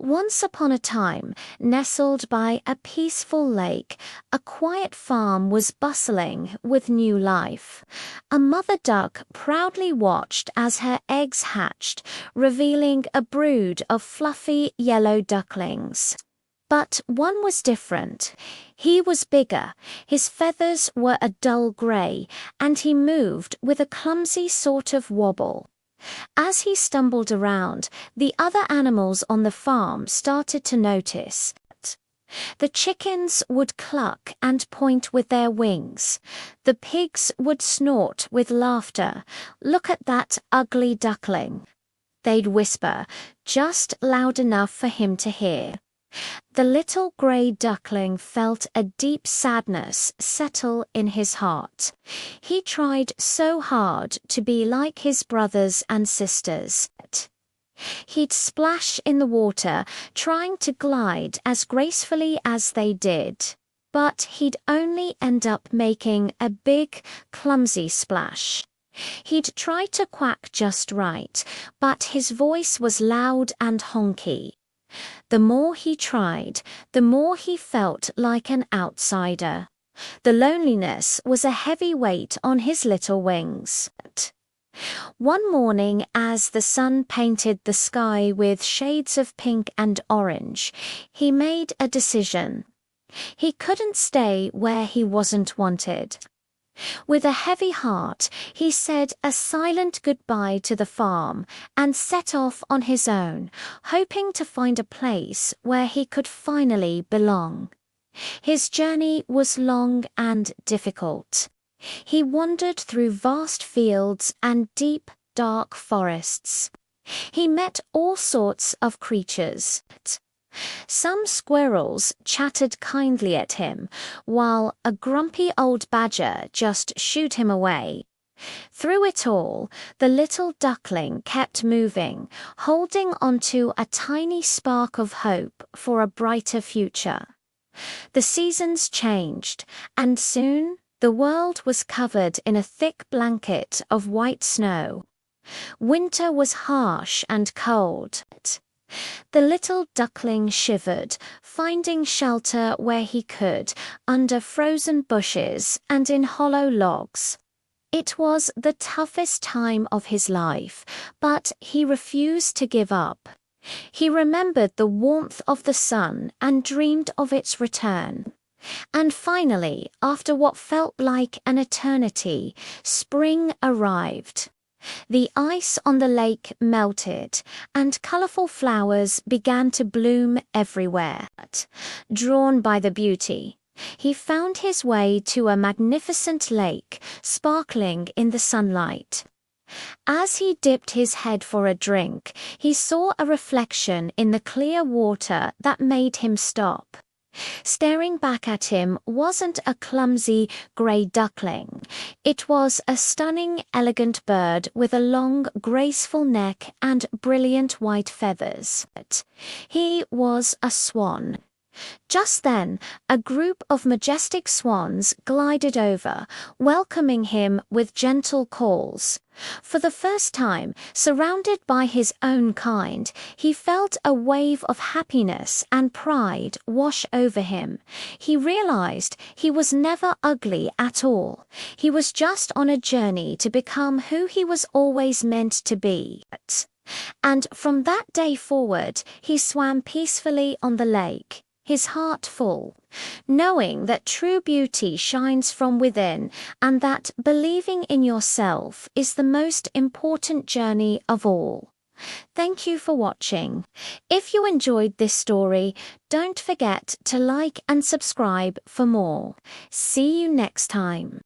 Once upon a time, nestled by a peaceful lake, a quiet farm was bustling with new life. A mother duck proudly watched as her eggs hatched, revealing a brood of fluffy yellow ducklings. But one was different. He was bigger, his feathers were a dull grey, and he moved with a clumsy sort of wobble. As he stumbled around, the other animals on the farm started to notice. The chickens would cluck and point with their wings. The pigs would snort with laughter. "Look at that ugly duckling," they'd whisper, just loud enough for him to hear. The little grey duckling felt a deep sadness settle in his heart. He tried so hard to be like his brothers and sisters. He'd splash in the water, trying to glide as gracefully as they did. But he'd only end up making a big, clumsy splash. He'd try to quack just right, but his voice was loud and honky. The more he tried, the more he felt like an outsider. The loneliness was a heavy weight on his little wings. One morning, as the sun painted the sky with shades of pink and orange, he made a decision. He couldn't stay where he wasn't wanted. With a heavy heart, he said a silent goodbye to the farm and set off on his own, hoping to find a place where he could finally belong. His journey was long and difficult. He wandered through vast fields and deep, dark forests. He met all sorts of creatures. Some squirrels chattered kindly at him, while a grumpy old badger just shooed him away. Through it all, the little duckling kept moving, holding onto a tiny spark of hope for a brighter future. The seasons changed, and soon the world was covered in a thick blanket of white snow. Winter was harsh and cold. The little duckling shivered, finding shelter where he could, under frozen bushes and in hollow logs. It was the toughest time of his life, but he refused to give up. He remembered the warmth of the sun and dreamed of its return. And finally, after what felt like an eternity, spring arrived. The ice on the lake melted, and colorful flowers began to bloom everywhere. Drawn by the beauty, he found his way to a magnificent lake, sparkling in the sunlight. As he dipped his head for a drink, he saw a reflection in the clear water that made him stop. Staring back at him wasn't a clumsy grey duckling. It was a stunning, elegant bird with a long, graceful neck and brilliant white feathers. He was a swan. Just then, a group of majestic swans glided over, welcoming him with gentle calls. For the first time, surrounded by his own kind, he felt a wave of happiness and pride wash over him. He realized he was never ugly at all. He was just on a journey to become who he was always meant to be. And from that day forward, he swam peacefully on the lake, his heart full, knowing that true beauty shines from within and that believing in yourself is the most important journey of all. Thank you for watching. If you enjoyed this story, don't forget to like and subscribe for more. See you next time.